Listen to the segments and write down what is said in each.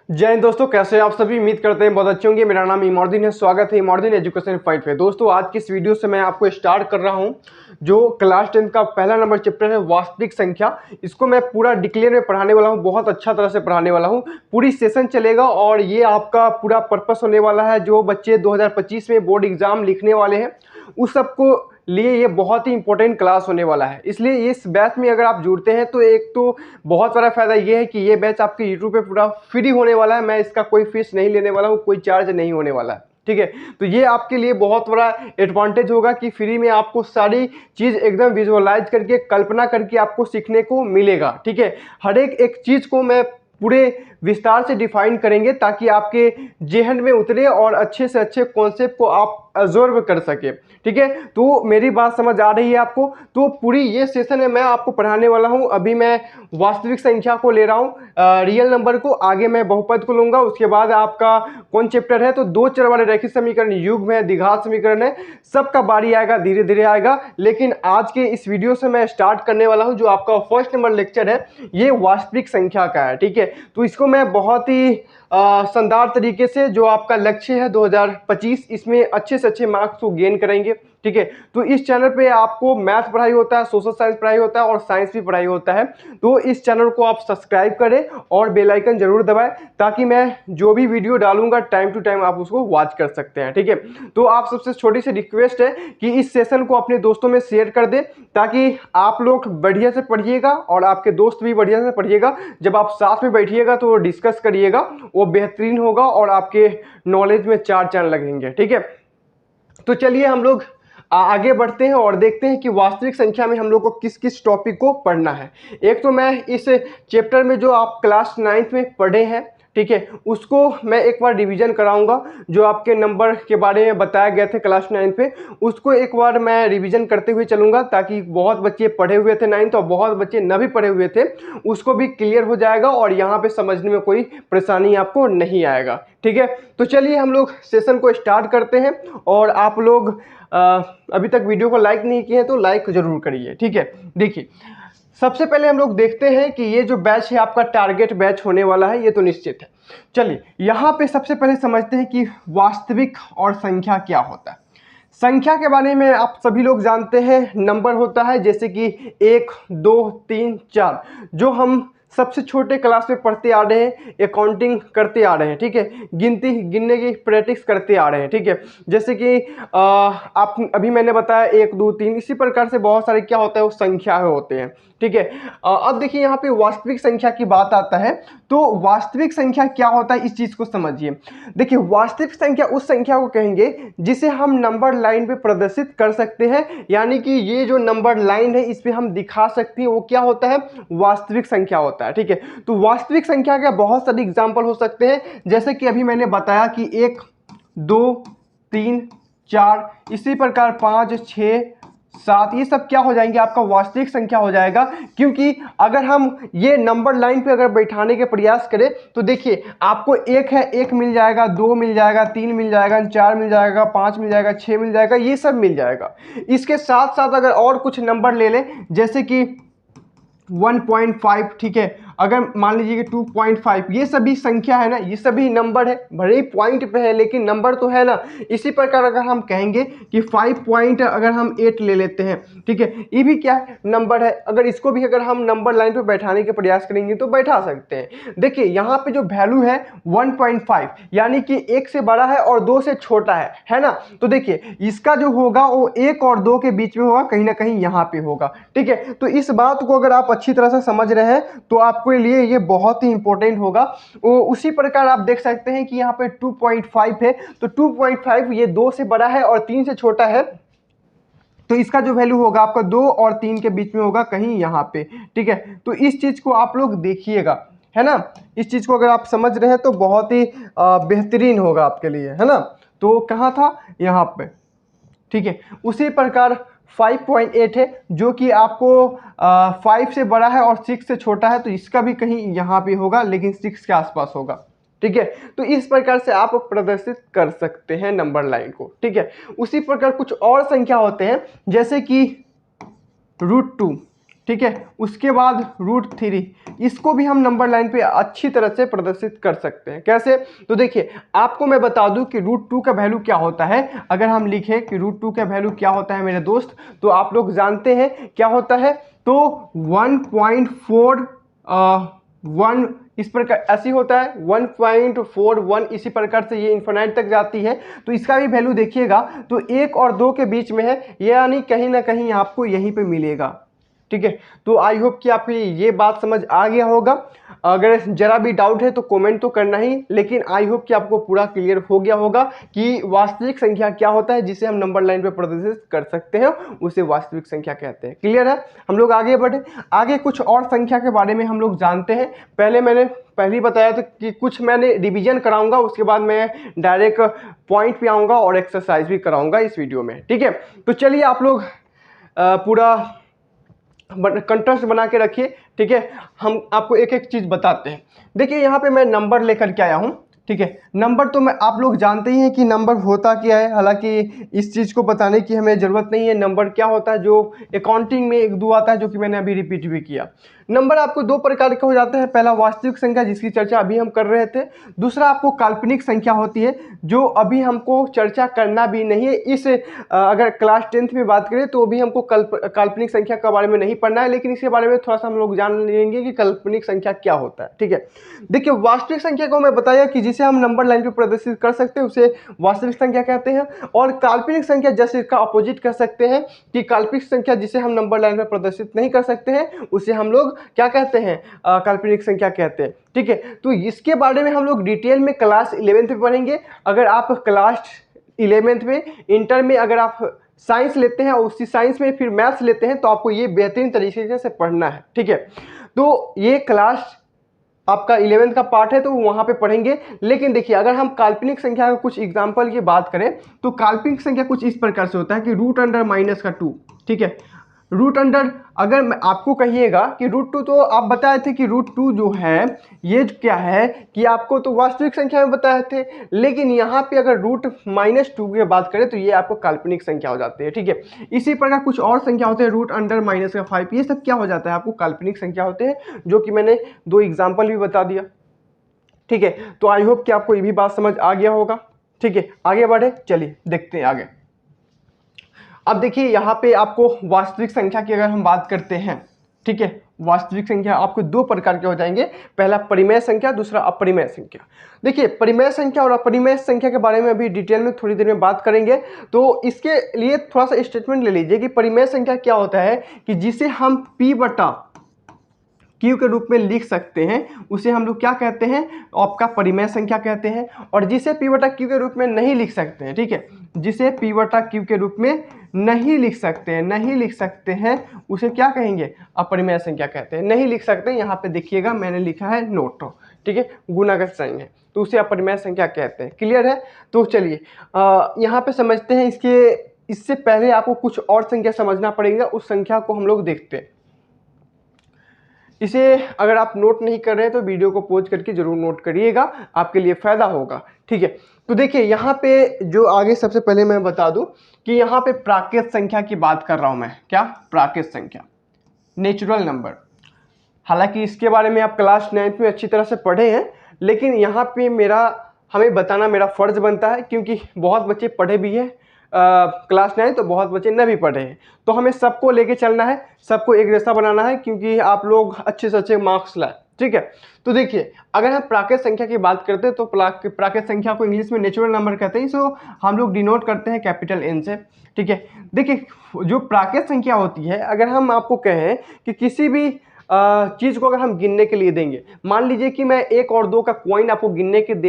जय हिंद दोस्तों, कैसे हैं आप सभी। उम्मीद करते हैं बहुत अच्छे होंगे। मेरा नाम इमोर्दीन है। स्वागत है इमोर्दीन एजुकेशन पॉइंट पे। दोस्तों आज की इस वीडियो से मैं आपको स्टार्ट कर रहा हूं जो क्लास 10 का पहला नंबर चैप्टर है वास्तविक संख्या। इसको मैं पूरा डिक्लेयर में पढ़ाने वाला हूं, बहुत अच्छा तरह से पढ़ाने वाला हूं। पूरी सेशन चलेगा और ये आपका पूरा पर्पस होने वाला है। जो बच्चे 2025 में बोर्ड एग्जाम लिखने वाले हैं उस सबको लिए ये बहुत ही इंपॉर्टेंट क्लास होने वाला है। इसलिए इस बैच में अगर आप जुड़ते हैं तो एक तो बहुत बड़ा फायदा ये है कि ये बैच आपके यूट्यूब पे पूरा फ्री होने वाला है। मैं इसका कोई फीस नहीं लेने वाला हूँ, कोई चार्ज नहीं होने वाला है, ठीक है। तो ये आपके लिए बहुत बड़ा एडवांटेज होगा कि फ्री में आपको सारी चीज़ एकदम विजुअलाइज करके, कल्पना करके आपको सीखने को मिलेगा, ठीक है। हर एक चीज़ को मैं पूरे विस्तार से डिफाइन करेंगे ताकि आपके जेहन में उतरे और अच्छे से अच्छे कॉन्सेप्ट को आप अब्जॉर्व कर सके, ठीक है। तो मेरी बात समझ आ रही है आपको। तो पूरी ये सेशन है मैं आपको पढ़ाने वाला हूँ। अभी मैं वास्तविक संख्या को ले रहा हूँ, रियल नंबर को, आगे मैं बहुपद को लूंगा। उसके बाद आपका कौन चैप्टर है तो दो चर वाले रैखिक समीकरण, युग्म है, द्विघात समीकरण है, सबका बारी आएगा, धीरे धीरे आएगा। लेकिन आज के इस वीडियो से मैं स्टार्ट करने वाला हूँ जो आपका फर्स्ट नंबर लेक्चर है ये वास्तविक संख्या का है, ठीक है। तो इसको मैं बहुत ही शानदार तरीके से, जो आपका लक्ष्य है 2025, इसमें अच्छे से अच्छे मार्क्स को गेन करेंगे, ठीक है। तो इस चैनल पे आपको मैथ पढ़ाई होता है, सोशल साइंस पढ़ाई होता है और साइंस भी पढ़ाई होता है। तो इस चैनल को आप सब्सक्राइब करें और बेल आइकन जरूर दबाएं ताकि मैं जो भी वीडियो डालूंगा टाइम टू टाइम आप उसको वॉच कर सकते हैं, ठीक है। तो आप सबसे छोटी सी रिक्वेस्ट है कि इस सेशन को अपने दोस्तों में शेयर कर दें ताकि आप लोग बढ़िया से पढ़िएगा और आपके दोस्त भी बढ़िया से पढ़िएगा। जब आप साथ में बैठिएगा तो डिस्कस करिएगा, वो बेहतरीन होगा और आपके नॉलेज में चार चांद लगेंगे, ठीक है। तो चलिए हम लोग आगे बढ़ते हैं और देखते हैं कि वास्तविक संख्या में हम लोग को किस किस टॉपिक को पढ़ना है। एक तो मैं इस चैप्टर में जो आप क्लास 9th में पढ़े हैं, ठीक है, उसको मैं एक बार रिवीजन कराऊंगा। जो आपके नंबर के बारे में बताया गया थे क्लास 9 पे, उसको एक बार मैं रिवीजन करते हुए चलूंगा ताकि बहुत बच्चे पढ़े हुए थे 9th और बहुत बच्चे न भी पढ़े हुए थे उसको भी क्लियर हो जाएगा और यहाँ पे समझने में कोई परेशानी आपको नहीं आएगा, ठीक है। तो चलिए हम लोग सेशन को स्टार्ट करते हैं। और आप लोग अभी तक वीडियो को लाइक नहीं किए हैं तो लाइक जरूर करिए, ठीक है। देखिए सबसे पहले हम लोग देखते हैं कि ये जो बैच है आपका टारगेट बैच होने वाला है, ये तो निश्चित है। चलिए यहाँ पे सबसे पहले समझते हैं कि वास्तविक और संख्या क्या होता है। संख्या के बारे में आप सभी लोग जानते हैं, नंबर होता है जैसे कि 1 2 3 4, जो हम सबसे छोटे क्लास में पढ़ते आ रहे हैं, अकाउंटिंग करते आ रहे हैं, ठीक है, गिनने की प्रैक्टिस करते आ रहे हैं, ठीक है। जैसे कि आप अभी मैंने बताया 1 2 3, इसी प्रकार से बहुत सारे क्या होता है वो संख्या होते हैं, ठीक है। अब देखिए यहाँ पे वास्तविक संख्या की बात आता है तो वास्तविक संख्या क्या होता है इस चीज को समझिए। देखिए वास्तविक संख्या उस संख्या को कहेंगे जिसे हम नंबर लाइन पे प्रदर्शित कर सकते हैं, यानी कि ये जो नंबर लाइन है इस पे हम दिखा सकते हैं, वो क्या होता है वास्तविक संख्या होता है, ठीक है। तो वास्तविक संख्या के बहुत सारे एग्जाम्पल हो सकते हैं, जैसे कि अभी मैंने बताया कि 1 2 3 4, इसी प्रकार 5 6 7, ये सब क्या हो जाएंगे आपका वास्तविक संख्या हो जाएगा। क्योंकि अगर हम ये नंबर लाइन पे अगर बैठाने के प्रयास करें तो देखिए आपको 1 है 1 मिल जाएगा, 2 मिल जाएगा, 3 मिल जाएगा, 4 मिल जाएगा, 5 मिल जाएगा, 6 मिल जाएगा, ये सब मिल जाएगा। इसके साथ साथ अगर और कुछ नंबर ले लें जैसे कि 1.5, ठीक है, अगर मान लीजिए कि 2.5, ये सभी संख्या है ना, ये सभी नंबर है, भले ही पॉइंट पे है लेकिन नंबर तो है ना। इसी प्रकार अगर हम कहेंगे कि 5.8 ले लेते हैं, ठीक है, ये भी क्या है नंबर है। अगर इसको भी अगर हम नंबर लाइन पे बैठाने के प्रयास करेंगे तो बैठा सकते हैं। देखिए यहाँ पे जो वैल्यू है 1.5 यानी कि 1 से बड़ा है और 2 से छोटा है ना। तो देखिए इसका जो होगा वो 1 और 2 के बीच में होगा, कहीं ना कहीं यहाँ पे होगा, ठीक है। तो इस बात को अगर आप अच्छी तरह से समझ रहे हैं तो आपके लिए ये बहुत ही इंपॉर्टेंट होगा। उसी प्रकार आप देख सकते हैं कि यहाँ पे 2.5 है, तो 2.5 ये 2 से बड़ा है और 3 से छोटा है, तो इसका जो वैल्यू होगा आपका 2 और 3 के बीच में होगा, कहीं यहाँ पे, ठीक है। तो इस चीज को आप लोग देखिएगा, है ना। इस चीज को अगर आप समझ रहे हैं तो बहुत ही बेहतरीन होगा आपके लिए, है ना। तो कहाँ था यहाँ पे, ठीक है। उसी प्रकार 5.8 है जो कि आपको 5 से बड़ा है और 6 से छोटा है, तो इसका भी कहीं यहाँ पे होगा लेकिन 6 के आसपास होगा, ठीक है। तो इस प्रकार से आप प्रदर्शित कर सकते हैं नंबर लाइन को, ठीक है। उसी प्रकार कुछ और संख्या होते हैं जैसे कि √2, ठीक है। उसके बाद √3, इसको भी हम नंबर लाइन पे अच्छी तरह से प्रदर्शित कर सकते हैं। कैसे? तो देखिए आपको मैं बता दूं कि √2 का वैल्यू क्या होता है। अगर हम लिखें कि √2 का वैल्यू क्या होता है मेरे दोस्त, तो आप लोग जानते हैं क्या होता है। तो 1.41 इस प्रकार ऐसी होता है, 1.41 इसी प्रकार से ये इन्फिनाइट तक जाती है। तो इसका भी वैल्यू देखिएगा तो 1 और 2 के बीच में है, यानी कहीं ना कहीं आपको यहीं पे मिलेगा। ठीक है, तो आई होप कि आपको ये बात समझ आ गया होगा। अगर जरा भी डाउट है तो कमेंट तो करना ही, लेकिन आई होप कि आपको पूरा क्लियर हो गया होगा कि वास्तविक संख्या क्या होता है जिसे हम नंबर लाइन पे प्रदर्शित कर सकते हैं, उसे वास्तविक संख्या कहते हैं। क्लियर है? हम लोग आगे बढ़े, आगे कुछ और संख्या के बारे में हम लोग जानते हैं। मैंने पहले बताया था कि कुछ मैंने रिवीजन कराऊंगा, उसके बाद मैं डायरेक्ट पॉइंट पे आऊंगा और एक्सरसाइज भी कराऊंगा इस वीडियो में। ठीक है, तो चलिए आप लोग पूरा कंट्रास्ट बना के रखिए। ठीक है, हम आपको एक एक चीज बताते हैं। देखिए यहाँ पे मैं नंबर लेकर के आया हूँ। ठीक है, नंबर तो मैं आप लोग जानते ही हैं कि नंबर होता क्या है, हालांकि इस चीज़ को बताने की हमें ज़रूरत नहीं है। नंबर क्या होता है, जो अकाउंटिंग में एक दो आता है, जो कि मैंने अभी रिपीट भी किया। नंबर आपको दो प्रकार के हो जाते हैं। पहला वास्तविक संख्या, जिसकी चर्चा अभी हम कर रहे थे। दूसरा आपको काल्पनिक संख्या होती है, जो अभी हमको चर्चा करना भी नहीं है। अगर क्लास 10th में बात करें तो अभी हमको काल्पनिक संख्या के बारे में नहीं पढ़ना है, लेकिन इसके बारे में थोड़ा सा हम लोग जान लेंगे कि काल्पनिक संख्या क्या होता है। ठीक है, देखिए वास्तविक संख्या को मैं बताया कि जिसे हम नंबर लाइन पे प्रदर्शित कर सकते हैं उसे वास्तविक संख्या कहते हैं। और काल्पनिक संख्या जैसे इसका अपोजिट कर सकते हैं कि काल्पनिक संख्या जिसे हम नंबर लाइन पे प्रदर्शित नहीं कर सकते हैं उसे हम लोग क्या कहते हैं, काल्पनिक संख्या कहते हैं। ठीक है, तो इसके बारे में हम लोग डिटेल में क्लास 11th में पढ़ेंगे। अगर आप क्लास 11th में इंटर में अगर आप साइंस लेते हैं और उसी साइंस में फिर मैथ्स लेते हैं तो आपको ये बेहतरीन तरीके से पढ़ना है। ठीक है, तो ये क्लास आपका 11th का पार्ट है तो वहां पे पढ़ेंगे। लेकिन देखिए अगर हम काल्पनिक संख्या का कुछ एग्जांपल की बात करें तो काल्पनिक संख्या कुछ इस प्रकार से होता है कि √2। ठीक है, √, अगर मैं आपको कहिएगा कि √2, तो आप बताए थे कि √2 जो है ये क्या है कि आपको तो वास्तविक संख्या में बताए थे, लेकिन यहाँ पे अगर √-2 की बात करें तो ये आपको काल्पनिक संख्या हो जाती है। ठीक है, इसी प्रकार कुछ और संख्या होते हैं √5, ये सब क्या हो जाता है, आपको काल्पनिक संख्या होते हैं, जो कि मैंने दो एग्जाम्पल भी बता दिया। ठीक है, तो आई होप कि आपको ये भी बात समझ आ गया होगा। ठीक है, आगे बढ़े, चलिए देखते हैं आगे। अब देखिए यहाँ पे आपको वास्तविक संख्या की अगर हम बात करते हैं, ठीक है, वास्तविक संख्या आपको दो प्रकार के हो जाएंगे। पहला परिमेय संख्या, दूसरा अपरिमेय संख्या। देखिए परिमेय संख्या और अपरिमेय संख्या के बारे में अभी डिटेल में थोड़ी देर में बात करेंगे। तो इसके लिए थोड़ा सा स्टेटमेंट ले लीजिए कि परिमेय संख्या क्या होता है कि जिसे हम P/Q के रूप में लिख सकते हैं, उसे हम लोग क्या कहते हैं, आपका परिमेय संख्या कहते हैं। और जिसे P/Q के रूप में नहीं लिख सकते हैं, ठीक है, जिसे P/Q के रूप में नहीं लिख सकते हैं उसे क्या कहेंगे, अपरिमेय संख्या कहते हैं। नहीं लिख सकते, यहाँ पे देखिएगा मैंने लिखा है नोट, ठीक है, गुणागत साइन है, तो उसे अपरिमेय संख्या कहते हैं। क्लियर है? तो चलिए यहाँ पे समझते हैं। इससे पहले आपको कुछ और संख्या समझना पड़ेगा, उस संख्या को हम लोग देखते हैं। इसे अगर आप नोट नहीं कर रहे हैं तो वीडियो को पॉज करके जरूर नोट करिएगा, आपके लिए फायदा होगा। ठीक है, तो देखिए यहाँ पे जो आगे सबसे पहले मैं बता दूं कि यहाँ पे प्राकृत संख्या की बात कर रहा हूं मैं। क्या? प्राकृत संख्या, नेचुरल नंबर। हालांकि इसके बारे में आप क्लास 9th में अच्छी तरह से पढ़े हैं, लेकिन यहाँ पे हमें बताना मेरा फर्ज बनता है, क्योंकि बहुत बच्चे पढ़े भी हैं क्लास 9, तो बहुत बच्चे न भी पढ़े हैं। तो हमें सबको लेके चलना है, सबको एक जैसा बनाना है, क्योंकि आप लोग अच्छे से अच्छे मार्क्स लाए। ठीक है, तो देखिए अगर हम प्राकृत संख्या की बात करते हैं तो प्राकृत संख्या को इंग्लिश में नेचुरल नंबर कहते हैं। सो हम लोग डिनोट करते हैं कैपिटल N से। ठीक है, देखिए जो प्राकृत संख्या होती है, अगर हम आपको कहें कि किसी भी चीज़ को अगर हम गिनने के लिए देंगे, मान लीजिए कि मैं 1 और 2 का कॉइन आपको गिनने के लिए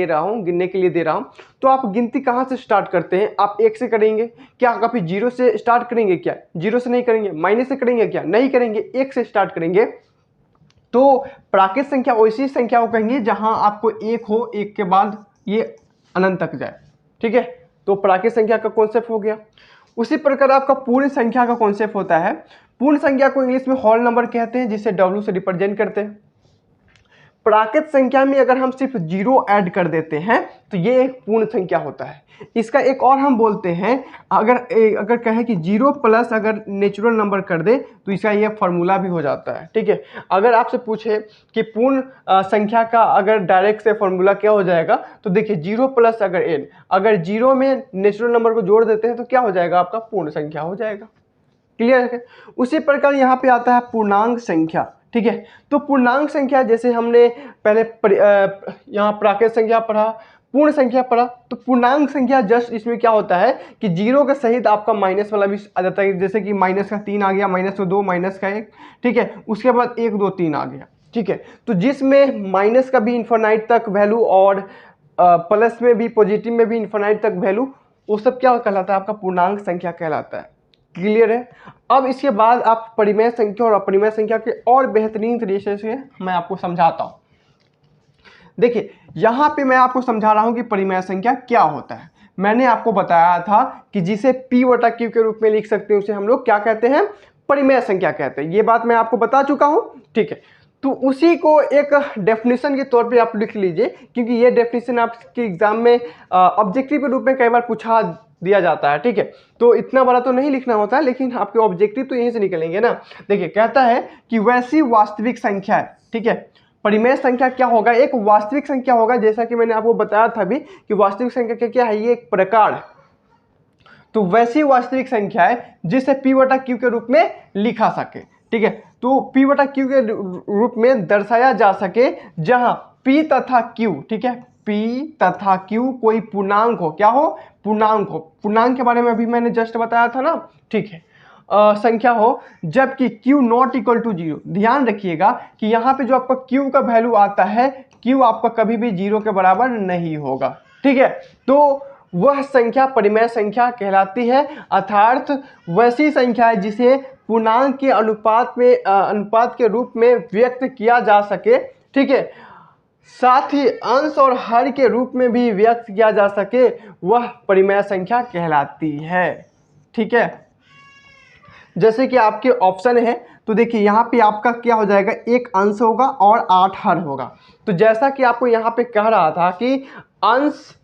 दे रहा हूँ, तो आप गिनती कहाँ से स्टार्ट करते हैं? आप 1 से करेंगे क्या? कभी 0 से स्टार्ट करेंगे क्या? 0 से नहीं करेंगे। माइनस से करेंगे क्या? नहीं करेंगे, 1 से स्टार्ट करेंगे। तो प्राकृत संख्या वैसी संख्या को कहेंगे जहां आपको 1 हो, 1 के बाद ये अनंत तक जाए। ठीक है, तो प्राकृत संख्या का कॉन्सेप्ट हो गया। उसी प्रकार आपका पूर्ण संख्या का कॉन्सेप्ट होता है। पूर्ण संख्या को इंग्लिश में होल नंबर कहते हैं, जिसे W से रिप्रेजेंट करते हैं। प्राकृत संख्या में अगर हम सिर्फ 0 ऐड कर देते हैं तो ये एक पूर्ण संख्या होता है। इसका एक और हम बोलते हैं, अगर कहें कि 0 प्लस अगर नेचुरल नंबर कर दे तो इसका ये फार्मूला भी हो जाता है। ठीक है, अगर आपसे पूछे कि पूर्ण संख्या का अगर डायरेक्ट से फार्मूला क्या हो जाएगा, तो देखिए 0 प्लस अगर n, अगर 0 में नेचुरल नंबर को जोड़ देते हैं तो क्या हो जाएगा, आपका पूर्ण संख्या हो जाएगा। क्लियर है। उसी प्रकार यहाँ पे आता है पूर्णांक संख्या। ठीक है, तो पूर्णांक संख्या जैसे हमने पहले यहाँ प्राकृत संख्या पढ़ा, पूर्ण संख्या पढ़ा, तो पूर्णांक संख्या जस्ट इसमें क्या होता है कि 0 के सहित आपका माइनस वाला भी आ जाता है, जैसे कि माइनस का 3 आ गया, माइनस का 2, माइनस का 1। ठीक है, उसके बाद 1 2 3 आ गया। ठीक है, तो जिसमें माइनस का भी इन्फिनाइट तक वैल्यू और प्लस में भी, पॉजिटिव में भी इन्फिनाइट तक वैल्यू, वो सब क्या कहलाता है, आपका पूर्णांक संख्या कहलाता है। क्लियर है। अब इसके बाद आप परिमेय संख्या और अपरिमेय संख्या के और बेहतरीन तरीके से मैं आपको समझाता हूँ। देखिए यहाँ पे मैं आपको समझा रहा हूँ कि परिमेय संख्या क्या होता है। मैंने आपको बताया था कि जिसे P/Q के रूप में लिख सकते हैं उसे हम लोग क्या कहते हैं, परिमेय संख्या कहते हैं। ये बात मैं आपको बता चुका हूँ। ठीक है, तो उसी को एक डेफिनेशन के तौर पे आप लिख लीजिए, क्योंकि ये डेफिनेशन आपके एग्जाम में ऑब्जेक्टिव के रूप में कई बार पूछा दिया जाता है। ठीक है, तो इतना बड़ा तो नहीं लिखना होता है, लेकिन आपके ऑब्जेक्टिव तो यहीं से निकलेंगे ना। देखिए कहता है कि वैसी वास्तविक संख्या है। ठीक है, परिमेय संख्या क्या होगा, एक वास्तविक संख्या होगा, जैसा कि मैंने आपको बताया था भी कि वास्तविक संख्या क्या है, ये एक प्रकार है। तो वैसी वास्तविक संख्या है जिसे P/Q के रूप में लिखा सके। ठीक है, तो P/Q के रूप में दर्शाया जा सके जहां P तथा Q, ठीक है, P तथा Q कोई पूर्णांक हो। क्या हो, पूर्णांक हो। पूर्णांक के बारे में अभी मैंने जस्ट बताया था ना। ठीक है, संख्या हो जबकि Q नॉट इक्वल टू 0। ध्यान रखिएगा कि यहाँ पे जो आपका Q का वैल्यू आता है, Q आपका कभी भी 0 के बराबर नहीं होगा। ठीक है, तो वह संख्या परिमेय संख्या कहलाती है, अर्थात वैसी संख्या है जिसे पूर्णांक के अनुपात के रूप में व्यक्त किया जा सके। ठीक है, साथ ही अंश और हर के रूप में भी व्यक्त किया जा सके, वह परिमेय संख्या कहलाती है। ठीक है, जैसे कि आपके ऑप्शन है, तो देखिए यहाँ पे आपका क्या हो जाएगा, 1 अंश होगा और 8 हर होगा। तो जैसा कि आपको यहाँ पे कह रहा था कि अंश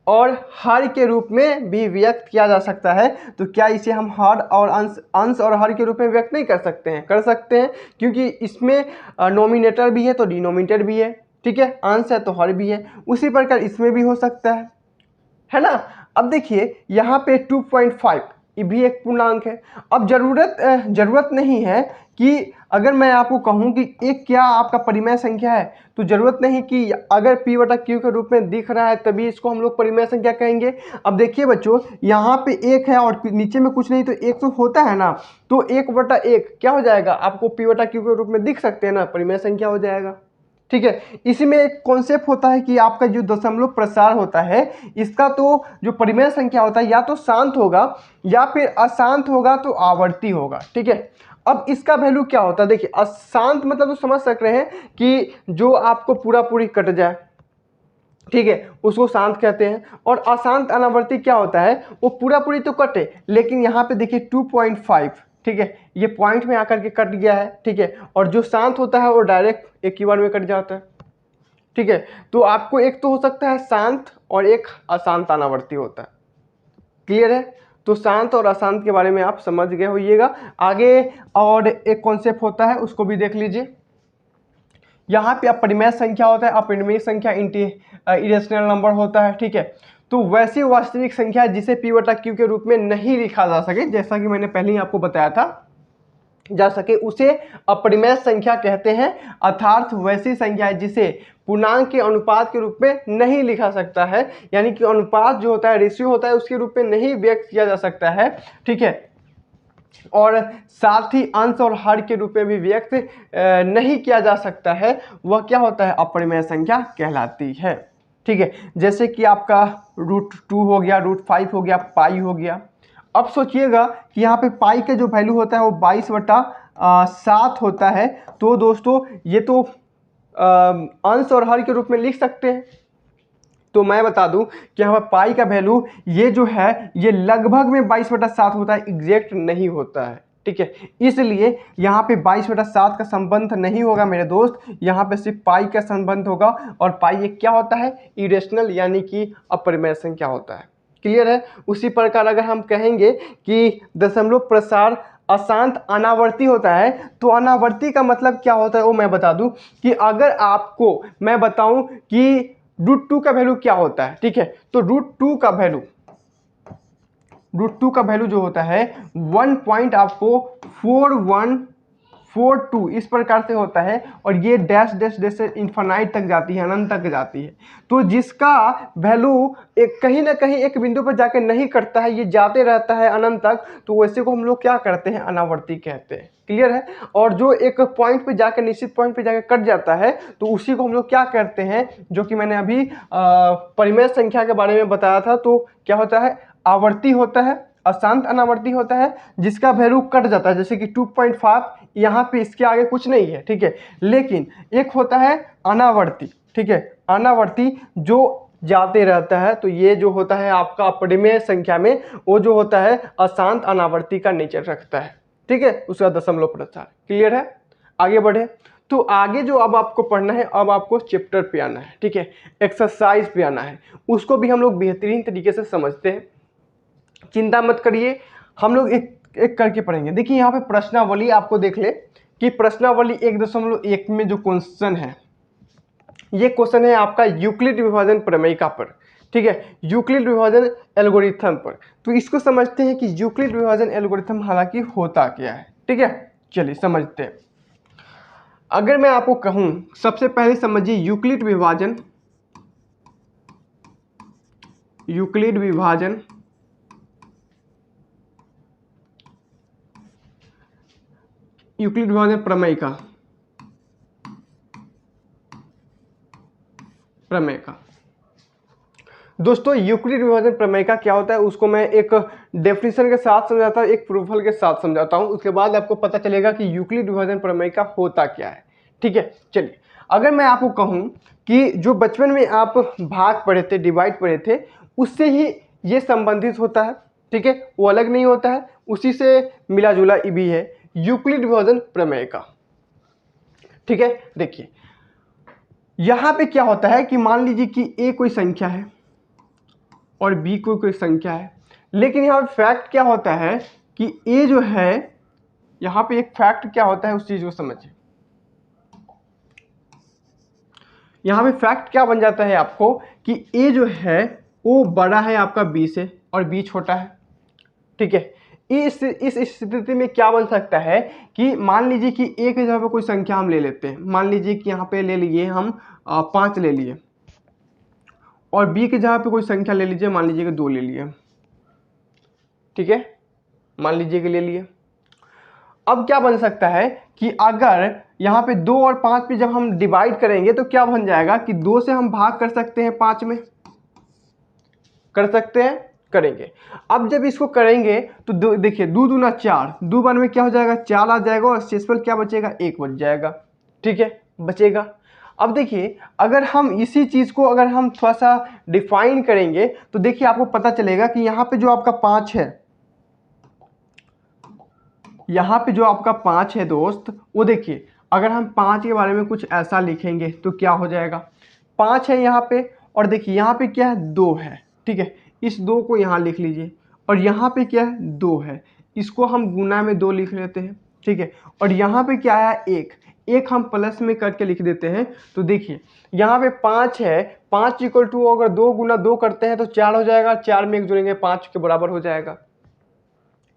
और हर के रूप में भी व्यक्त किया जा सकता है, तो क्या इसे हम हर और अंश और हर के रूप में व्यक्त नहीं कर सकते हैं? कर सकते हैं, क्योंकि इसमें नोमिनेटर भी है तो डिनोमिनेटर भी है। ठीक है, अंश है तो हर भी है। उसी प्रकार इसमें भी हो सकता है ना। अब देखिए यहाँ पे 2.5 ये भी एक पूर्णांक है। अब जरूरत नहीं है कि अगर मैं आपको कहूँ कि एक क्या आपका परिमेय संख्या है, तो जरूरत नहीं कि अगर P/Q के रूप में दिख रहा है तभी इसको हम लोग परिमेय संख्या कहेंगे। अब देखिए बच्चों, यहाँ पे 1 है और नीचे में कुछ नहीं, तो 1 तो होता है ना, तो 1/1 क्या हो जाएगा, आपको P/Q के रूप में दिख सकते हैं ना, परिमेय संख्या हो जाएगा। ठीक है, इसी में एक कॉन्सेप्ट होता है कि आपका जो दशमलव प्रसार होता है, इसका तो जो परिमेय संख्या होता है या तो शांत होगा या फिर अशांत होगा, तो आवर्ती होगा। ठीक है, अब इसका वैल्यू क्या होता है, देखिए अशांत मतलब तो समझ सक रहे हैं कि जो आपको पूरी कट जाए। ठीक है, उसको शांत कहते हैं। और अशांत अनावर्ती क्या होता है, वो पूरी तो कटे, लेकिन यहाँ पे देखिए 2.5, ठीक है, ये पॉइंट में आकर के कट गया है। ठीक है, और जो शांत होता है वो डायरेक्ट एक ही बार में कट जाता है। ठीक है, तो आपको एक तो हो सकता है शांत और एक अशांत अनावर्ती होता है। क्लियर है, तो शांत और अशांत के बारे में आप समझ गए होइएगा। आगे और एक कॉन्सेप्ट होता है, उसको भी देख लीजिए। यहाँ पे अपरिमेय संख्या होता है, अपरिमेय संख्या इरेशनल नंबर होता है। ठीक है, तो वैसी वास्तविक संख्या जिसे P/Q के रूप में नहीं लिखा जा सके, जैसा कि मैंने पहले ही आपको बताया था, जा सके उसे अपरिमेय संख्या कहते हैं, अर्थात वैसी संख्या है जिसे पूर्णांक के अनुपात के रूप में नहीं लिखा सकता है, यानी कि अनुपात जो होता है, रेशियो होता है, उसके रूप में नहीं व्यक्त किया जा सकता है। ठीक है, और साथ ही अंश और हर के रूप में भी व्यक्त नहीं किया जा सकता है, वह क्या होता है, अपरिमेय संख्या कहलाती है। ठीक है, जैसे कि आपका √2 हो गया, √5 हो गया, पाई हो गया। अब सोचिएगा कि यहाँ पे पाई का जो वैल्यू होता है वो 22/7 होता है। तो दोस्तों ये तो अंश और हर के रूप में लिख सकते हैं। तो मैं बता दूं कि यहाँ पर पाई का वैल्यू ये जो है, ये लगभग में 22/7 होता है, एग्जैक्ट नहीं होता है। ठीक है। इसलिए यहाँ पे 22/7 का संबंध नहीं होगा मेरे दोस्त, यहाँ पे सिर्फ पाई का संबंध होगा। और पाई एक क्या होता है, इरेशनल यानी कि अपरिमेय संख्या होता है। क्लियर है। उसी प्रकार अगर हम कहेंगे कि दशमलव प्रसार अशांत अनावर्ती होता है, तो अनावर्ती का मतलब क्या होता है वो मैं बता दूं कि अगर आपको मैं बताऊं कि √2 का वैल्यू क्या होता है, ठीक है, तो √2 का वैल्यू जो होता है 1 पॉइंट आपको 4142 इस प्रकार से होता है। और ये डैश डैश डैश से इन्फानाइट तक जाती है, अनंत तक जाती है। तो जिसका वैल्यू एक कहीं ना कहीं एक बिंदु पर जाके नहीं कटता है, ये जाते रहता है अनंत तक, तो वैसे को हम लोग क्या करते हैं, अनावर्ती कहते हैं। क्लियर है। और जो एक पॉइंट पे जाकर निश्चित पॉइंट पे जाकर कट जाता है, तो उसी को हम लोग क्या करते हैं, जो कि मैंने अभी परिमेय संख्या के बारे में बताया था, तो क्या होता है, आवर्ती होता है, अशांत अनावर्ती होता है, जिसका वैल्यू कट जाता है, जैसे कि 2.5 यहाँ पे इसके आगे कुछ नहीं है, ठीक है। लेकिन एक होता है अनावर्ती, ठीक है, अनावर्ती जो जाते रहता है, तो ये जो होता है आपका अपरिमेय संख्या में, वो जो होता है अशांत अनावर्ती का नेचर रखता है, ठीक है, उसका दशमलव प्रसार। क्लियर है। आगे बढ़े तो आगे जो अब आपको पढ़ना है, अब आपको चैप्टर पे आना है, ठीक है, एक्सरसाइज पे आना है, उसको भी हम लोग बेहतरीन तरीके से समझते हैं। चिंता मत करिए, हम लोग एक एक करके पढ़ेंगे। देखिए यहाँ पे प्रश्नावली आपको देख ले कि प्रश्नावली 1.1 में जो क्वेश्चन है, ये क्वेश्चन है आपका यूक्लिड विभाजन प्रमेयिका पर, ठीक है, यूक्लिड विभाजन एल्गोरिथम पर। तो इसको समझते हैं कि यूक्लिड विभाजन एल्गोरिथम हालांकि होता क्या है, ठीक है। चलिए समझते हैं। अगर मैं आपको कहूं, सबसे पहले समझिए यूक्लिड विभाजन, यूक्लिड विभाजन यूक्लिड विभाजन प्रमेयिका, दोस्तों यूक्लिड विभाजन प्रमेयिका क्या होता है, उसको मैं एक डेफिनेशन के साथ समझाता हूँ, एक प्रूफल के साथ समझाता हूँ, उसके बाद आपको पता चलेगा कि यूक्लिड विभाजन प्रमेयिका होता क्या है, ठीक है। चलिए, अगर मैं आपको कहूँ कि जो बचपन में आप भाग पढ़े थे, डिवाइड पढ़े थे, उससे ही ये संबंधित होता है, ठीक है, वो अलग नहीं होता है, उसी से मिला जुला भी है यूक्लिड विभाजन प्रमेयिका, ठीक है। देखिए यहाँ पे क्या होता है कि मान लीजिए कि ए कोई संख्या है और बी कोई संख्या है, लेकिन यहाँ पे फैक्ट क्या होता है कि ए जो है, यहाँ पे एक फैक्ट क्या होता है उस चीज को समझिए। यहाँ पे फैक्ट क्या बन जाता है आपको कि ए जो है वो बड़ा है आपका बी से और बी छोटा है, ठीक है। इस स्थिति में क्या बन सकता है कि मान लीजिए कि ए के जगह पे कोई संख्या हम ले लेते हैं, मान लीजिए कि यहाँ पे ले लिए हम 5 ले लिए, और बी के जगह पे कोई संख्या ले लीजिए, मान लीजिए कि 2 ले लिए, ठीक है, मान लीजिए कि ले लिए। अब क्या बन सकता है कि अगर यहाँ पे 2 और 5 पे जब हम डिवाइड करेंगे तो क्या बन जाएगा कि 2 से हम भाग कर सकते हैं 5 में, कर सकते हैं, करेंगे। अब जब इसको करेंगे तो देखिए 2 दूना 4, 2 बार में क्या हो जाएगा, 4 आ जाएगा, और शेषफल क्या बचेगा, 1 बच जाएगा, ठीक है, बचेगा। अब देखिए अगर हम इसी चीज को अगर हम थोड़ा सा डिफाइन करेंगे तो देखिए आपको पता चलेगा कि यहाँ पे जो आपका 5 है, यहाँ पे जो आपका 5 है दोस्त, वो देखिए अगर हम 5 के बारे में कुछ ऐसा लिखेंगे तो क्या हो जाएगा, 5 है यहाँ पे, और देखिए यहाँ पे क्या है, 2 है, ठीक है, इस 2 को यहाँ लिख लीजिए, और यहाँ पे क्या है, 2 है, इसको हम गुना में 2 लिख लेते हैं, ठीक है, और यहाँ पे क्या है, 1 हम प्लस में करके लिख देते हैं। तो देखिए यहाँ पे 5 है, 5 इक्वल टू अगर 2 गुना 2 करते हैं तो 4 हो जाएगा, 4 में 1 जोड़ेंगे 5 के बराबर हो जाएगा,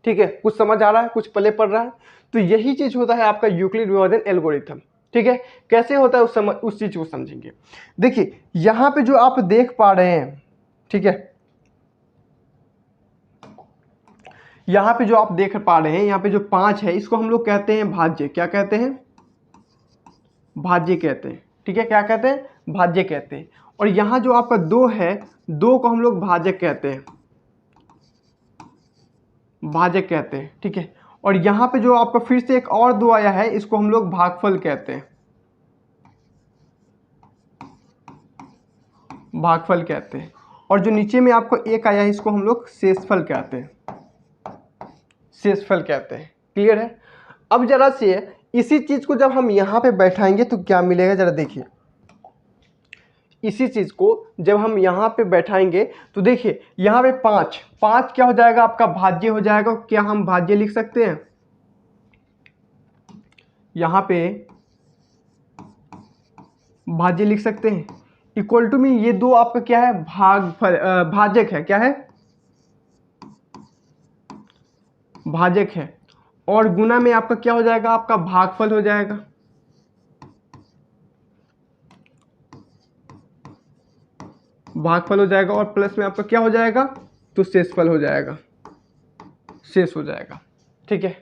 ठीक है। कुछ समझ आ रहा है, कुछ पले पड़ रहा है। तो यही चीज होता है आपका यूक्लिड विभाजन एल्गोरिथम, ठीक है। कैसे होता है उस चीज को समझेंगे। देखिए यहाँ पे जो आप देख पा रहे हैं, ठीक है, यहाँ पे जो आप देख पा रहे हैं, यहाँ पे जो 5 है इसको हम लोग कहते हैं भाज्य, क्या कहते हैं, भाज्य कहते हैं, ठीक है, क्या कहते हैं, भाज्य कहते हैं। और यहाँ जो आपका 2 है, 2 को हम लोग भाजक कहते हैं, भाजक कहते हैं, ठीक है। और यहाँ पे जो आपका फिर से एक और 2 आया है, इसको हम लोग भागफल कहते हैं, भागफल कहते हैं। और जो नीचे में आपको 1 आया है, इसको हम लोग शेषफल कहते हैं, शेषफल कहते हैं, क्लियर है। अब जरा से इसी चीज को जब हम यहाँ पे बैठाएंगे तो क्या मिलेगा, जरा देखिए। इसी चीज को जब हम यहाँ पे बैठाएंगे तो देखिए यहाँ पे 5 5 क्या हो जाएगा, आपका भाज्य हो जाएगा। क्या हम भाज्य लिख सकते हैं, यहाँ पे भाज्य लिख सकते हैं। इक्वल टू में ये दो आपका क्या है, भाजक है। क्या है, भाजक है। और गुना में आपका क्या हो जाएगा, आपका भागफल हो जाएगा। भागफल हो जाएगा और प्लस में आपका क्या हो जाएगा, तो शेषफल हो जाएगा, शेष हो जाएगा। ठीक है।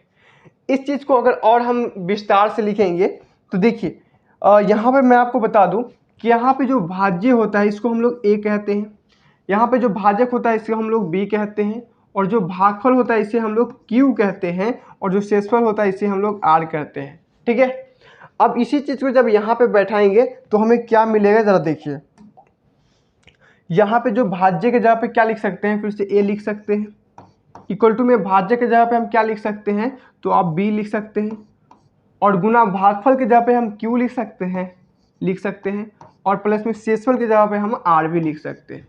इस चीज को अगर और हम विस्तार से लिखेंगे तो देखिए यहाँ पे मैं आपको बता दूं कि यहाँ पे जो भाज्य होता है इसको हम लोग ए कहते हैं, यहाँ पे जो भाजक होता है इसको हम लोग बी कहते हैं, और जो भागफल होता है इसे हम लोग क्यू कहते हैं, और जो शेषफल होता है इसे हम लोग आर कहते हैं। ठीक है। अब इसी चीज को जब यहाँ पे बैठाएंगे तो हमें क्या मिलेगा, जरा देखिए। यहाँ पे जो भाज्य के जगह पे क्या लिख सकते हैं, फिर से ए लिख सकते हैं। इक्वल टू में भाज्य के जगह पे हम क्या लिख सकते हैं, तो आप बी लिख सकते हैं। और गुना भागफल के जगह पे हम क्यू लिख सकते हैं। और प्लस में शेषफल की जगह पे हम आर भी लिख सकते हैं।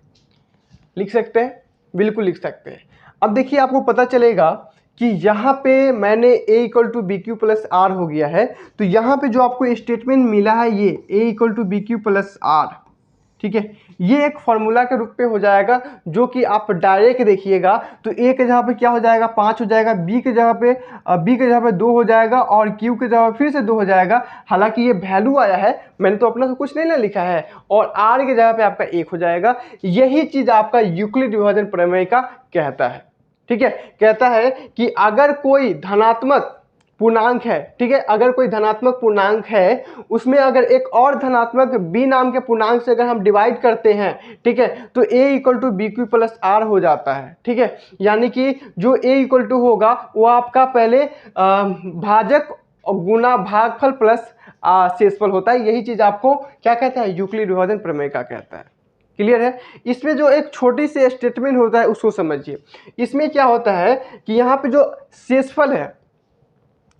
बिल्कुल लिख सकते हैं। अब देखिए आपको पता चलेगा कि यहाँ पे मैंने a equal to B Q plus R हो गया है, तो यहाँ पे जो आपको स्टेटमेंट मिला है ये a equal to B Q plus R, ठीक है, ये एक फॉर्मूला के रूप में हो जाएगा, जो कि आप डायरेक्ट देखिएगा तो a के जगह पे क्या हो जाएगा, 5 हो जाएगा, b के जगह पे 2 हो जाएगा, और q के जगह पे फिर से 2 हो जाएगा। हालांकि ये वैल्यू आया है, मैंने तो अपना से कुछ नहीं ना लिखा है, और r के जगह पे आपका 1 हो जाएगा। यही चीज आपका यूक्लिड विभाजन प्रमेय का कहता है। ठीक है। कहता है कि अगर कोई धनात्मक पूर्णांक है, ठीक है, अगर कोई धनात्मक पूर्णांक है उसमें अगर एक और धनात्मक b नाम के पूर्णांक से अगर हम डिवाइड करते हैं, ठीक है, तो a equal to B Q plus R हो जाता है। ठीक है। यानी कि जो a इक्वल टू होगा वो आपका पहले भाजक गुना भागफल प्लस शेषफल होता है। यही चीज आपको क्या कहता है, यूक्लिड विभाजन प्रमेय का कहता है। क्लियर है। इसमें जो एक छोटी सी स्टेटमेंट होता है उसको समझिए। इसमें क्या होता है कि यहाँ पे जो शेषफल है,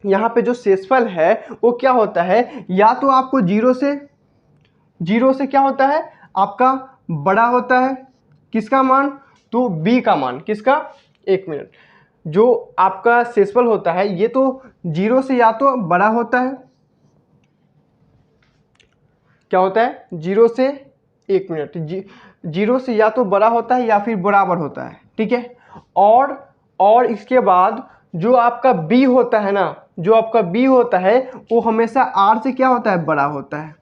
यहाँ पे जो शेषफल है वो क्या होता है, या तो आपको जीरो से क्या होता है, आपका बड़ा होता है किसका मान, तो b का मान। किसका, एक मिनट, जो आपका शेषफल होता है ये तो जीरो से या तो बड़ा होता है, क्या होता है, जीरो से, एक मिनट, जीरो से या तो बड़ा होता है या फिर बराबर होता है। ठीक है। और इसके बाद जो आपका b होता है ना, जो आपका b होता है वो हमेशा r से क्या होता है, बड़ा होता है।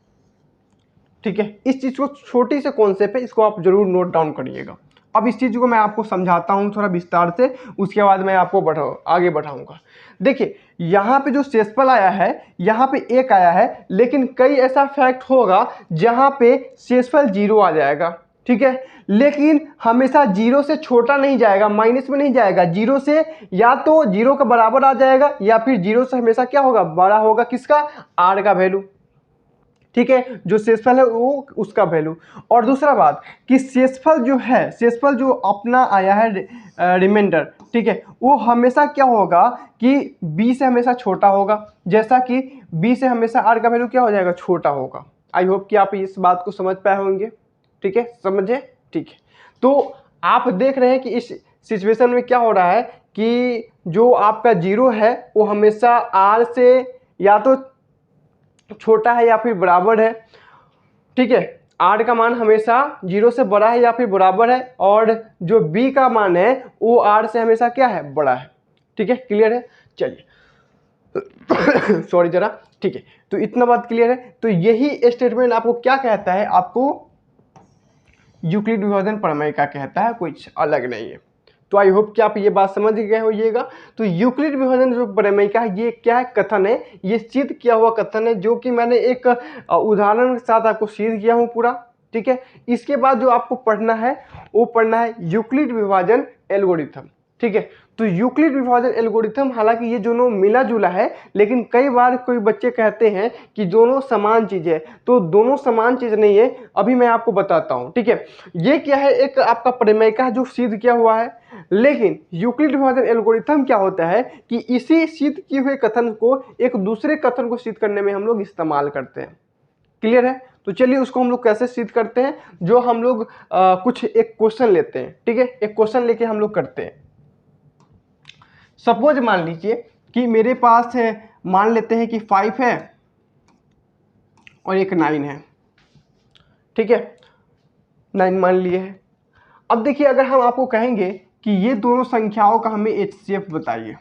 ठीक है। इस चीज को छोटी से कॉन्सेप्ट है, इसको आप जरूर नोट डाउन करिएगा। अब इस चीज को मैं आपको समझाता हूं थोड़ा विस्तार से, उसके बाद मैं आपको आगे बढ़ाऊंगा। देखिए यहाँ पे जो शेषफल आया है, यहाँ पे 1 आया है, लेकिन कई ऐसा फैक्ट होगा जहाँ पे शेषफल 0 आ जाएगा। ठीक है। लेकिन हमेशा 0 से छोटा नहीं जाएगा, माइनस में नहीं जाएगा, 0 से या तो 0 का बराबर आ जाएगा, या फिर 0 से हमेशा क्या होगा, बड़ा होगा किसका, r का वैल्यू। ठीक है। जो शेषफल है वो उसका वैल्यू। और दूसरा बात कि शेषफल जो अपना आया है रिमाइंडर, ठीक है, वो हमेशा क्या होगा कि b से हमेशा छोटा होगा, जैसा कि b से हमेशा r का वैल्यू क्या हो जाएगा, छोटा होगा। आई होप कि आप इस बात को समझ पाए होंगे। ठीक है, समझे। ठीक है। तो आप देख रहे हैं कि इस सिचुएशन में क्या हो रहा है कि जो आपका 0 है वो हमेशा r से या तो छोटा है या फिर बराबर है। ठीक है। r का मान हमेशा 0 से बड़ा है या फिर बराबर है, और जो b का मान है वो r से हमेशा क्या है, बड़ा है। ठीक है। क्लियर है। चलिए सॉरी जरा। ठीक है। तो इतना बात क्लियर है। तो यही स्टेटमेंट आपको क्या कहता है, आपको यूक्लिड विभाजन प्रमेय का कहता है, कुछ अलग नहीं है। तो आई होप कि आप ये बात समझ गए होइएगा। तो यूक्लिड विभाजन जो प्रमेय का है ये क्या है, कथन है, ये सिद्ध किया हुआ कथन है, जो कि मैंने एक उदाहरण के साथ आपको सिद्ध किया हूँ पूरा। ठीक है। इसके बाद जो आपको पढ़ना है वो पढ़ना है यूक्लिड विभाजन एल्गोरिथम। ठीक है। तो यूक्लिड विभाजन एल्गोरिथम, हालांकि ये दोनों मिला जुला है, लेकिन कई बार कोई बच्चे कहते हैं कि दोनों समान चीज है, तो दोनों समान चीज नहीं है, अभी मैं आपको बताता हूं। ठीक है, ये क्या है, एक आपका प्रमेय है जो सिद्ध किया हुआ है, लेकिन यूक्लिड विभाजन एल्गोरिथम क्या होता है कि इसी सिद्ध किए हुए कथन को एक दूसरे कथन को सिद्ध करने में हम लोग इस्तेमाल करते हैं। क्लियर है? तो चलिए उसको हम लोग कैसे सिद्ध करते हैं, जो हम लोग कुछ एक क्वेश्चन लेते हैं। ठीक है, एक क्वेश्चन लेके हम लोग करते हैं। सपोज मान लीजिए कि मेरे पास है, मान लेते हैं कि 5 है और एक 9 है। ठीक है, 9 मान लिए है। अब देखिए, अगर हम आपको कहेंगे कि ये दोनों संख्याओं का हमें HCF बताइए,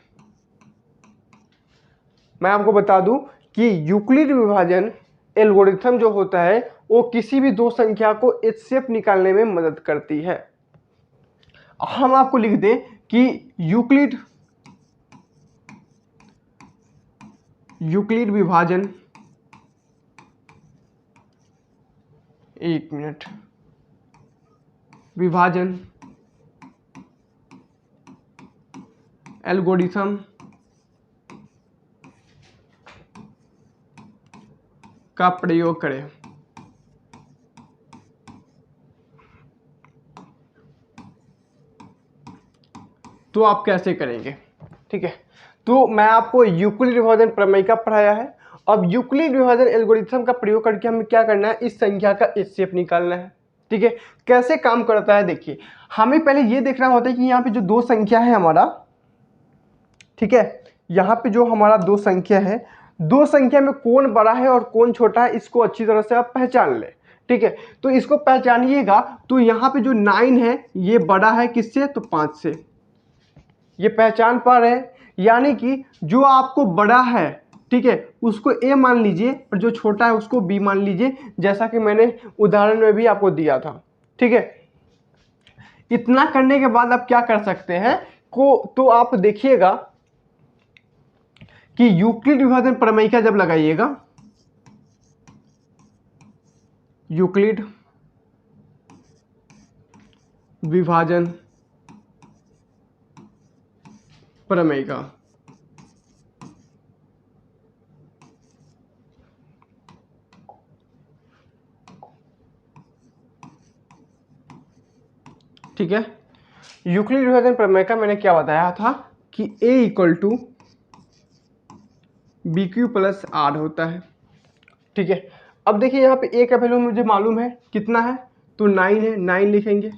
मैं आपको बता दूं कि यूक्लिड विभाजन एल्गोरिथम जो होता है वो किसी भी दो संख्या को HCF निकालने में मदद करती है। हम आपको लिख दें कि यूक्लिड विभाजन, एक मिनट, विभाजन एल्गोरिथम का प्रयोग करें। तो आप कैसे करेंगे? ठीक है, तो मैं आपको यूक्लिड विभाजन प्रमेय का पढ़ाया है। अब यूक्लिड विभाजन एल्गोरिथम का प्रयोग करके हमें क्या करना है, इस संख्या का HCF निकालना है। ठीक है, कैसे काम करता है देखिए, हमें पहले ये देखना होता है कि यहाँ पे जो दो संख्या है हमारा, ठीक है, यहाँ पे जो हमारा दो संख्या है, दो संख्या में कौन बड़ा है और कौन छोटा है, इसको अच्छी तरह से आप पहचान ले। ठीक है, तो इसको पहचानिएगा, तो यहाँ पे जो 9 है ये बड़ा है किससे, तो 5 से। ये पहचान पा रहे हैं, यानी कि जो आपको बड़ा है, ठीक है, उसको A मान लीजिए और जो छोटा है उसको B मान लीजिए, जैसा कि मैंने उदाहरण में भी आपको दिया था। ठीक है, इतना करने के बाद आप क्या कर सकते हैं तो आप देखिएगा कि यूक्लिड विभाजन प्रमेय का जब लगाइएगा, यूक्लिड विभाजन प्रमेय का, ठीक है, यूक्लिड विभाजन प्रमेय का मैंने क्या बताया था कि A equal to BQ plus R होता है। ठीक है, अब देखिए यहाँ पे A का वैल्यू मुझे मालूम है कितना है, तो 9 है, 9 लिखेंगे।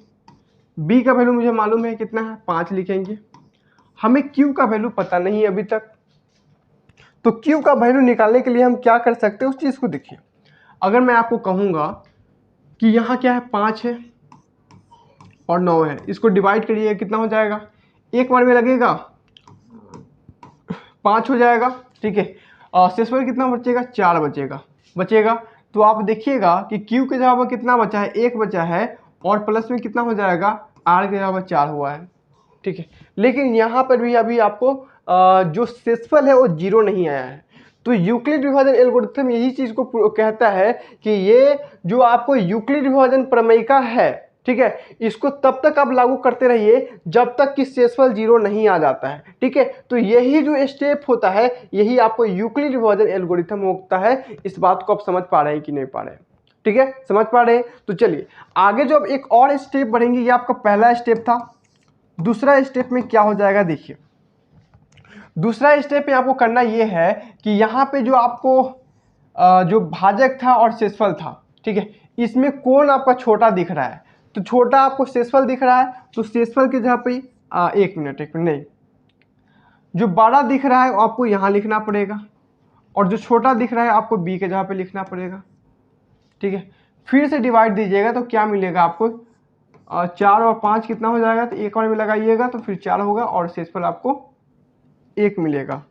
B का वैल्यू मुझे मालूम है कितना है, 5 लिखेंगे। हमें Q का वैल्यू पता नहीं है अभी तक, तो Q का वैल्यू निकालने के लिए हम क्या कर सकते हैं उस चीज़ को देखिए। अगर मैं आपको कहूँगा कि यहाँ क्या है, 5 है और 9 है, इसको डिवाइड करिए, कितना हो जाएगा, एक बार में लगेगा 5 हो जाएगा। ठीक है, शेषफल कितना बचेगा, 4 बचेगा। तो आप देखिएगा कि Q के जगह पर कितना बचा है, 1 बचा है, और प्लस में कितना हो जाएगा, R के जगह पर 4 हुआ है। ठीक है, लेकिन यहाँ पर भी अभी आपको जो शेषफल है वो 0 नहीं आया है। तो यूक्लिड विभाजन एल्गोरिथम यही चीज़ को कहता है कि ये जो आपको यूक्लिड विभाजन प्रमेय का है, ठीक है, इसको तब तक आप लागू करते रहिए जब तक कि शेषफल 0 नहीं आ जाता है। ठीक है, तो यही जो स्टेप होता है यही आपको यूक्लिड विभाजन एल्गोरिथम होता है। इस बात को आप समझ पा रहे हैं कि नहीं पा रहे हैं? ठीक है, समझ पा रहे हैं? तो चलिए आगे जो अब एक और स्टेप बढ़ेंगे, ये आपका पहला स्टेप था। दूसरा स्टेप में क्या हो जाएगा देखिए, दूसरा स्टेप में आपको करना ये है कि यहाँ पे जो आपको जो भाजक था और शेषफल था, ठीक है, इसमें कौन आपका छोटा दिख रहा है, तो छोटा आपको शेषफल दिख रहा है, तो शेषफल के जगह पे एक मिनट नहीं, जो बड़ा दिख रहा है आपको यहाँ लिखना पड़ेगा, और जो छोटा दिख रहा है आपको B के जगह पे लिखना पड़ेगा। ठीक है, फिर से डिवाइड दीजिएगा तो क्या मिलेगा आपको, 4 और 5 कितना हो जाएगा, तो एक और में लगाइएगा तो फिर 4 होगा और शेषफल आपको 1 मिलेगा।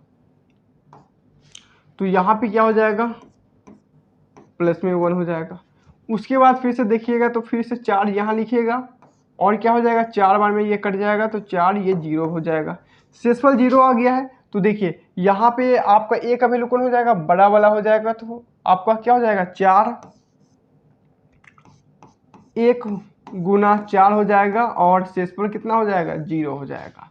तो यहाँ पे क्या हो जाएगा, प्लस में 1 हो जाएगा। उसके बाद फिर से देखिएगा तो फिर से 4 यहाँ लिखिएगा और क्या हो जाएगा, 4 बार में ये कट जाएगा तो 4 ये 0 हो जाएगा, शेषफल 0 आ गया है। तो देखिए यहाँ पे आपका A का वैल्यू कौन हो जाएगा, बड़ा वाला हो जाएगा, तो आपका क्या हो जाएगा, 4 1 गुना 4 हो जाएगा और शेषफल कितना हो जाएगा, 0 हो जाएगा।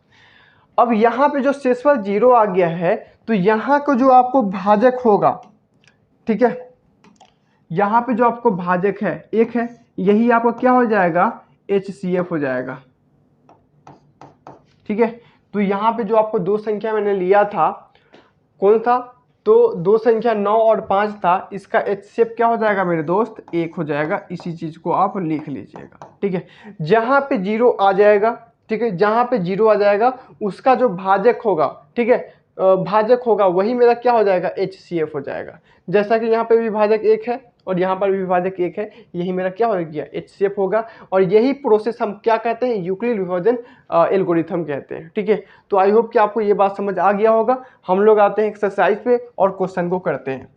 अब यहाँ पे जो शेषफल 0 आ गया है तो यहाँ को जो आपको भाजक होगा, ठीक है, यहाँ पे जो आपको भाजक है एक है, यही आपको क्या हो जाएगा, HCF हो जाएगा, ठीक है। तो यहाँ पे जो आपको दो संख्या मैंने लिया था, कौन था, तो दो संख्या 9 और 5 था, इसका HCF क्या हो जाएगा मेरे दोस्त, 1 हो जाएगा। इसी चीज को आप लिख लीजिएगा, ठीक है। जहाँ पे 0 आ जाएगा, ठीक है, जहाँ पे 0 आ जाएगा उसका जो भाजक होगा, ठीक है, भाजक होगा वही मेरा क्या हो जाएगा, HCF हो जाएगा। जैसा कि यहाँ पे भी भाजक 1 है और यहाँ पर भी विभाजक 1 है, यही मेरा क्या हो गया, HCF होगा। और यही प्रोसेस हम क्या कहते हैं, यूक्लिड विभाजन एल्गोरिथम कहते हैं, ठीक है। तो आई होप कि आपको ये बात समझ आ गया होगा। हम लोग आते हैं एक्सरसाइज पे और क्वेश्चन को करते हैं,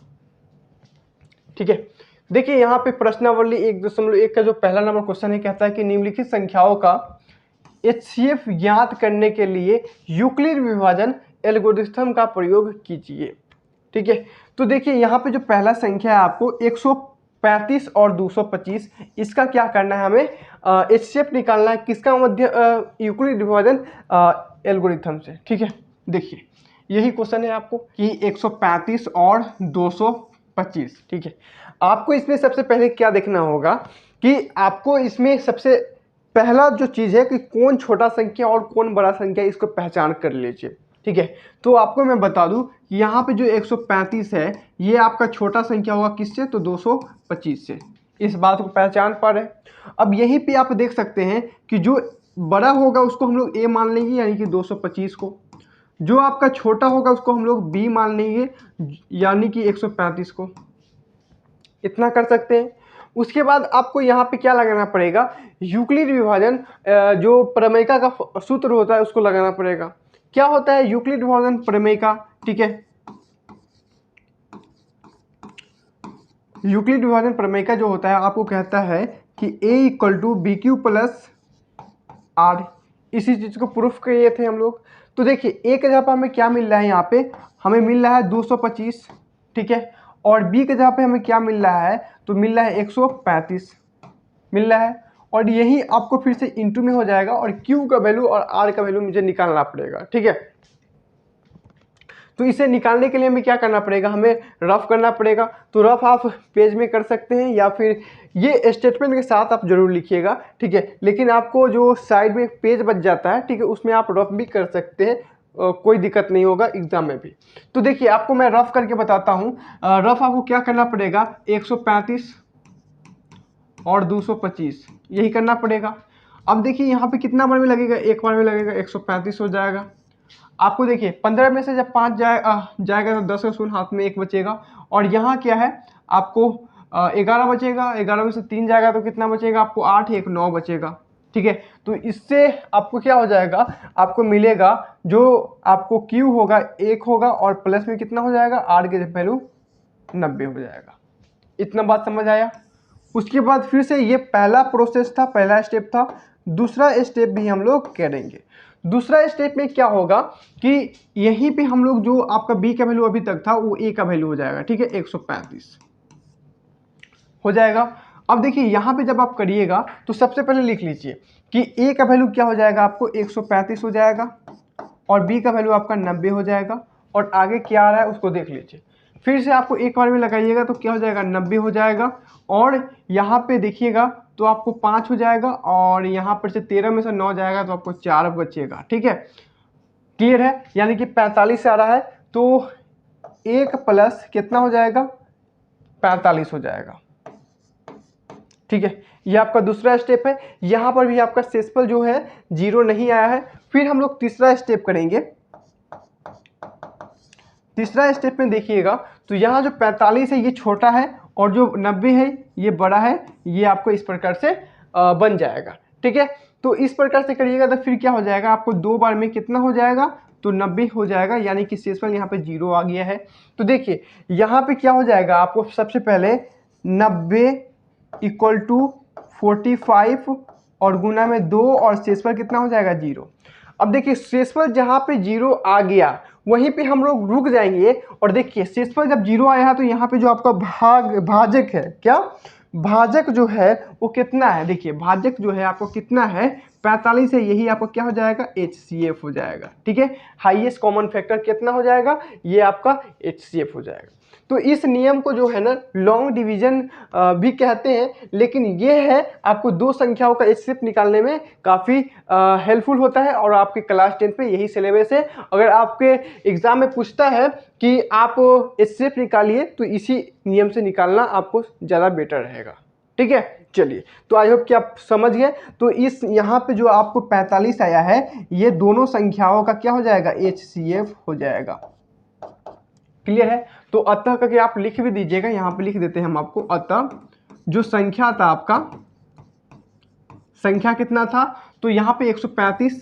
ठीक है। देखिए यहाँ पे प्रश्नावली 1.1 का जो पहला नंबर क्वेश्चन है, कहता है कि निम्नलिखित संख्याओं का HCF ज्ञात करने के लिए यूक्लिड विभाजन एल्गोरिथम का प्रयोग कीजिए, ठीक है। तो देखिए यहाँ पे जो पहला संख्या है आपको 135 और 225, इसका क्या करना है, हमें HCF निकालना है, किसका मध्य, यूक्लिड विभाजन एल्गोरिथम से, ठीक है। देखिए यही क्वेश्चन है आपको कि 135 और 225, ठीक है। आपको इसमें सबसे पहले क्या देखना होगा कि आपको इसमें सबसे पहला जो चीज़ है कि कौन छोटा संख्या और कौन बड़ा संख्या, इसको पहचान कर लीजिए, ठीक है। तो आपको मैं बता दूं कि यहाँ पे जो 135 है ये आपका छोटा संख्या होगा किससे, तो 225 से। इस बात को पहचान पा रहे हैं। अब यहीं पे आप देख सकते हैं कि जो बड़ा होगा उसको हम लोग A मान लेंगे, यानी कि 225 को। जो आपका छोटा होगा उसको हम लोग B मान लेंगे, यानी कि 135 को। इतना कर सकते हैं। उसके बाद आपको यहाँ पे क्या लगाना पड़ेगा, यूक्लिड विभाजन जो प्रमेयिका का सूत्र होता है उसको लगाना पड़ेगा। क्या होता है यूक्लिड विभाजन प्रमेयिका, ठीक है। यूक्लिड विभाजन प्रमेयिका जो होता है आपको कहता है कि A = BQ + R। इसी चीज को प्रूफ किए थे हम लोग। तो देखिए A के जगह पर हमें क्या मिल रहा है, यहाँ पे हमें मिल रहा है 225, ठीक है। और B के जगह पे हमें क्या मिल रहा है, तो मिल रहा है 135 मिल रहा है। और यही आपको फिर से इंटू में हो जाएगा और Q का वैल्यू और R का वैल्यू मुझे निकालना पड़ेगा, ठीक है। तो इसे निकालने के लिए हमें क्या करना पड़ेगा, हमें रफ करना पड़ेगा। तो रफ आप पेज में कर सकते हैं या फिर ये स्टेटमेंट के साथ आप जरूर लिखिएगा, ठीक है। लेकिन आपको जो साइड में पेज बच जाता है, ठीक है, उसमें आप रफ भी कर सकते हैं, कोई दिक्कत नहीं होगा एग्जाम में भी। तो देखिए आपको मैं रफ करके बताता हूँ। रफ आपको क्या करना पड़ेगा, 135 और 225 यही करना पड़ेगा। अब देखिए यहाँ पे कितना बार में लगेगा, एक बार में लगेगा, 135 हो जाएगा। आपको देखिए 15 में से जब 5 जाएगा तो 10 का शून्य हाथ में 1 बचेगा। और यहाँ क्या है आपको 11 बचेगा, 11 में से 3 जाएगा तो कितना बचेगा आपको, 8, 1, 9 बचेगा, ठीक है। तो इससे आपको क्या हो जाएगा, आपको मिलेगा जो आपको Q होगा 1 होगा और प्लस में कितना हो जाएगा, R के वैल्यू 90 हो जाएगा। इतना बात समझ आया। उसके बाद फिर से ये पहला प्रोसेस था, पहला स्टेप था। दूसरा स्टेप भी हम लोग करेंगे। दूसरा स्टेप में क्या होगा कि यहीं पे हम लोग जो आपका B का वैल्यू अभी तक था वो A का वैल्यू हो जाएगा, ठीक है, 135 हो जाएगा। अब देखिए यहाँ पे जब आप करिएगा तो सबसे पहले लिख लीजिए कि A का वैल्यू क्या हो जाएगा, आपको 135 हो जाएगा और B का वैल्यू आपका 90 हो जाएगा। और आगे क्या आ रहा है उसको देख लीजिए। फिर से आपको एक बार में लगाइएगा तो क्या हो जाएगा, 90 हो जाएगा। और यहाँ पे देखिएगा तो आपको 5 हो जाएगा और यहाँ पर से 13 में से 9 जाएगा तो आपको 4 बचेगा, ठीक है। क्लियर है, यानी कि 45 से आ रहा है तो 1 प्लस कितना हो जाएगा, 45 हो जाएगा, ठीक है। ये आपका दूसरा स्टेप है। यहाँ पर भी आपका शेषफल जो है 0 नहीं आया है। फिर हम लोग तीसरा स्टेप करेंगे। तीसरा स्टेप में देखिएगा तो यहाँ जो 45 है ये छोटा है और जो 90 है ये बड़ा है। ये आपको इस प्रकार से बन जाएगा, ठीक है। तो इस प्रकार से करिएगा तो फिर क्या हो जाएगा, आपको 2 बार में कितना हो जाएगा, तो 90 हो जाएगा, यानी कि शेषफल यहाँ पे 0 आ गया है। तो देखिए यहाँ पे क्या हो जाएगा, आपको सबसे पहले 90 = 45 और गुना में 2 और शेषफल कितना हो जाएगा, 0। अब देखिए शेषफल जहाँ पे 0 आ गया वहीं पे हम लोग रुक जाएंगे। और देखिए शेषफल जब 0 आया है तो यहाँ पे जो आपका भाजक है, क्या भाजक जो है वो कितना है, देखिए भाजक जो है आपको कितना है 45 है, यही आपको क्या हो जाएगा HCF हो जाएगा। ठीक है, हाईएस्ट कॉमन फैक्टर कितना हो जाएगा, ये आपका HCF हो जाएगा। तो इस नियम को जो है ना लॉन्ग डिवीजन भी कहते हैं, लेकिन ये है आपको दो संख्याओं का HCF निकालने में काफ़ी हेल्पफुल होता है और आपके क्लास 10 पे यही सिलेबस है। अगर आपके एग्जाम में पूछता है कि आप HCF निकालिए तो इसी नियम से निकालना आपको ज़्यादा बेटर रहेगा। ठीक है, चलिए, तो आई होप कि आप समझ गए। तो इस यहाँ पे जो आपको 45 आया है, ये दोनों संख्याओं का क्या हो जाएगा HCF हो जाएगा। क्लियर है, तो अतः करके आप लिख भी दीजिएगा, यहाँ पे लिख देते हैं हम आपको, अतः जो संख्या था आपका, संख्या कितना था, तो यहाँ पे 135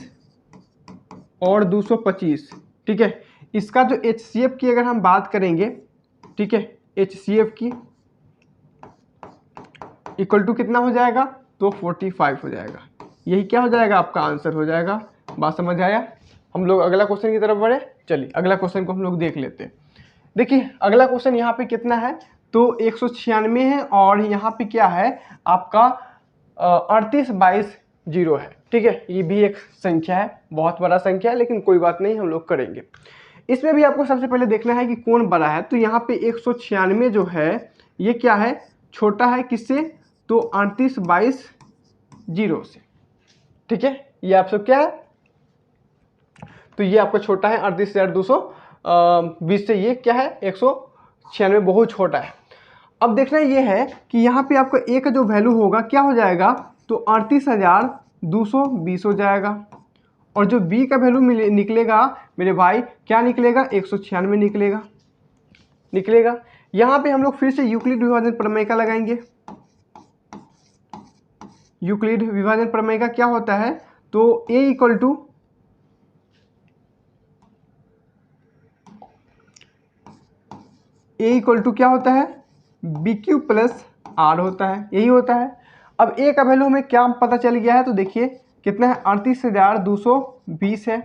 और 225। ठीक है, इसका जो HCF की अगर हम बात करेंगे, ठीक है, HCF की इक्वल टू कितना हो जाएगा, तो 45 हो जाएगा। यही क्या हो जाएगा आपका आंसर हो जाएगा। बात समझ आया। हम लोग अगला क्वेश्चन की तरफ बढ़े, चलिए अगला क्वेश्चन को हम लोग देख लेते हैं। देखिए अगला क्वेश्चन यहाँ पे कितना है, तो 196 है और यहाँ पे क्या है आपका 38/20 है। ठीक है, ये भी एक संख्या है, बहुत बड़ा संख्या है, लेकिन कोई बात नहीं, हम लोग करेंगे। इसमें भी आपको सबसे पहले देखना है कि कौन बड़ा है। तो यहाँ पे 196 जो है ये क्या है, छोटा है किससे, तो 38/20 से। ठीक है, ये आप सब क्या है, तो ये आपका छोटा है 38,220 से, ये क्या है 196 बहुत छोटा है। अब देखना ये है कि यहाँ पे आपका ए का जो वैल्यू होगा क्या हो जाएगा, तो 38,220 हो जाएगा, और जो बी का वैल्यू निकलेगा मेरे भाई क्या निकलेगा, 196 निकलेगा। यहाँ पे हम लोग फिर से यूक्लिड विभाजन प्रमेय का लगाएंगे। यूक्लिड विभाजन प्रमेय का क्या होता है, तो ए इक्वल टू क्या होता है, BQ प्लस R होता है, यही होता है। अब ए का वैल्यू हमें क्या पता चल गया है, तो देखिए कितना है 38,220 है।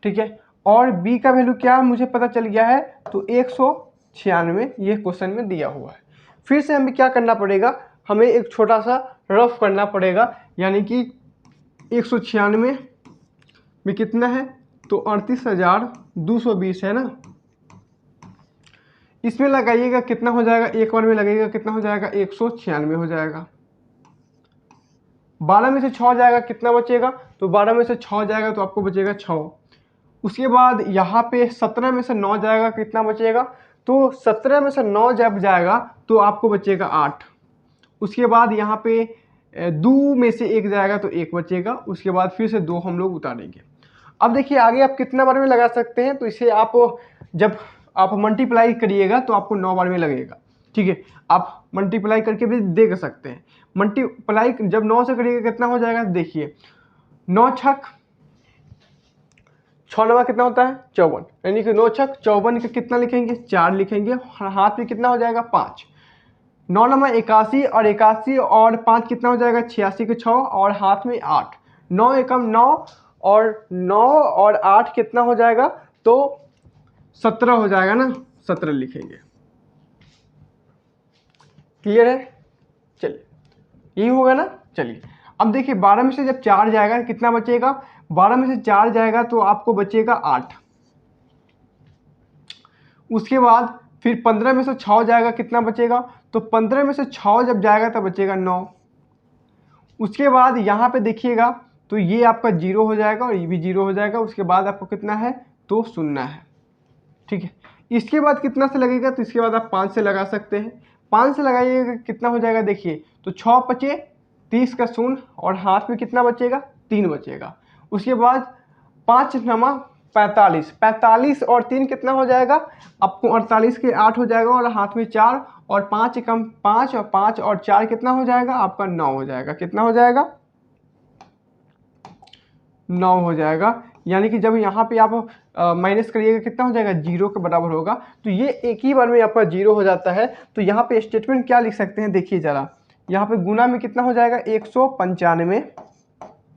ठीक है, और बी का वैल्यू क्या मुझे पता चल गया है, तो 196 ये क्वेश्चन में दिया हुआ है। फिर से हमें क्या करना पड़ेगा, हमें एक छोटा सा रफ करना पड़ेगा, यानी कि 196 में कितना है, तो 38,220 है ना, इसमें लगाइएगा कितना हो जाएगा, एक बार में लगेगा कितना हो जाएगा, 196 हो जाएगा। 12 में से 6 जाएगा कितना बचेगा, तो 12 में से 6 जाएगा तो आपको बचेगा 6। उसके बाद यहाँ पे 17 में से 9 जाएगा कितना बचेगा, तो 17 में से 9 जब जाएगा तो आपको बचेगा 8। उसके बाद यहाँ पे 2 में से 1 जाएगा तो 1 बचेगा। उसके बाद फिर से 2 हम लोग उतारेंगे। अब देखिए आगे आप कितना बार में लगा सकते हैं, तो इसे आप जब आप मल्टीप्लाई करिएगा तो आपको 9 बार में लगेगा। ठीक है, आप मल्टीप्लाई करके भी देख सकते हैं। मल्टीप्लाई जब 9 से करिएगा कितना हो जाएगा, देखिए 9 छक 6 नवा कितना होता है 54, यानी कि 9 छक 54 का कितना लिखेंगे, 4 लिखेंगे, हाथ में कितना हो जाएगा 5। 9 नवा 81 और 81 और 5 कितना हो जाएगा 86 के 6 और हाथ में 8। 9 एकम 9 और 9 और 8 कितना हो जाएगा, तो 17 हो जाएगा ना, 17 लिखेंगे। क्लियर है, चलिए यही होगा ना। चलिए अब देखिए 12 में से जब 4 जाएगा कितना बचेगा, 12 में से 4 जाएगा तो आपको बचेगा 8। उसके बाद फिर 15 में से 6 जाएगा कितना बचेगा, तो 15 में से 6 जब जाएगा तब बचेगा 9। उसके बाद यहाँ पे देखिएगा तो ये आपका 0 हो जाएगा और ये भी 0 हो जाएगा। उसके बाद आपको कितना है, तो 0 है। ठीक है, इसके बाद कितना से लगेगा, तो इसके बाद आप 5 से लगा सकते हैं। 5 से लगाइएगा कितना हो जाएगा, देखिए तो 6 बचे 30 का 0 और हाथ में कितना बचेगा, 3 बचेगा। उसके बाद 5 नमा 45, 45 और 3 कितना हो जाएगा, आपको 48 के 8 हो जाएगा और हाथ में 4 और 5 कम 5 और 5 और 4 कितना हो जाएगा, आपका 9 हो जाएगा। कितना हो जाएगा, 9 हो जाएगा। यानी कि जब यहाँ पे आप माइनस करिएगा कितना हो जाएगा, 0 के बराबर होगा। तो ये एक ही बार में आपका 0 हो जाता है। तो यहाँ पे स्टेटमेंट क्या लिख सकते हैं, देखिए जरा, यहाँ पे गुना में कितना हो जाएगा 195,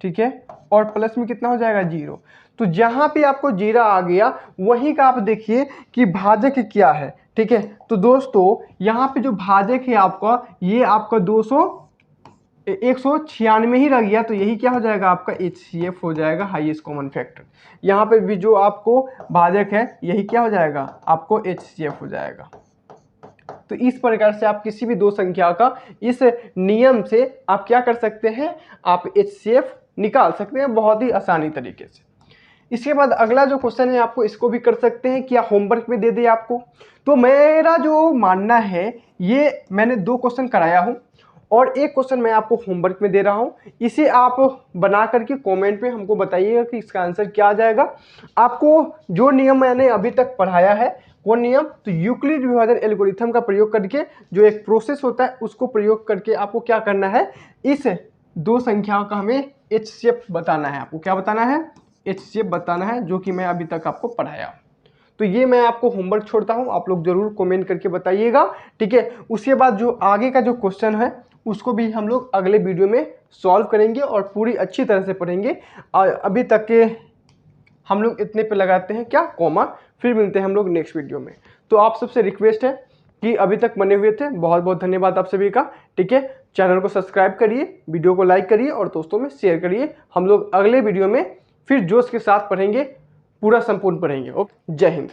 ठीक है, और प्लस में कितना हो जाएगा 0। तो जहाँ पे आपको 0 आ गया वहीं का आप देखिए कि भाजक क्या है, ठीक है। तो दोस्तों यहाँ पे जो भाजक है आपका, ये आपका 196 ही रह गया, तो यही क्या हो जाएगा आपका HCF हो जाएगा, हाईएस्ट कॉमन फैक्टर। यहाँ पे भी जो आपको भाजक है यही क्या हो जाएगा आपको HCF हो जाएगा। तो इस प्रकार से आप किसी भी दो संख्या का इस नियम से आप क्या कर सकते हैं, आप HCF निकाल सकते हैं बहुत ही आसानी तरीके से। इसके बाद अगला जो क्वेश्चन है आपको इसको भी कर सकते हैं, क्या होमवर्क में दे दे आपको। तो मेरा जो मानना है, ये मैंने 2 क्वेश्चन कराया हूँ और एक क्वेश्चन मैं आपको होमवर्क में दे रहा हूँ। इसे आप बना करके कमेंट पे हमको बताइएगा कि इसका आंसर क्या आ जाएगा। आपको जो नियम मैंने अभी तक पढ़ाया है, कौन नियम, तो यूक्लिड विभाजन एल्गोरिथम का प्रयोग करके जो एक प्रोसेस होता है उसको प्रयोग करके आपको क्या करना है, इस 2 संख्याओं का हमें HCF बताना है। आपको क्या बताना है, HCF बताना है, जो कि मैं अभी तक आपको पढ़ाया। तो ये मैं आपको होमवर्क छोड़ता हूँ, आप लोग जरूर कमेंट करके बताइएगा, ठीक है। उसके बाद जो आगे का जो क्वेश्चन है उसको भी हम लोग अगले वीडियो में सॉल्व करेंगे और पूरी अच्छी तरह से पढ़ेंगे। अभी तक के हम लोग इतने पे लगाते हैं क्या, कॉमा। फिर मिलते हैं हम लोग नेक्स्ट वीडियो में। तो आप सबसे रिक्वेस्ट है कि अभी तक बने हुए थे, बहुत बहुत धन्यवाद आप सभी का, ठीक है। चैनल को सब्सक्राइब करिए, वीडियो को लाइक करिए और दोस्तों में शेयर करिए। हम लोग अगले वीडियो में फिर जोश के साथ पढ़ेंगे, पूरा संपूर्ण पढ़ेंगे। ओके, जय हिंद।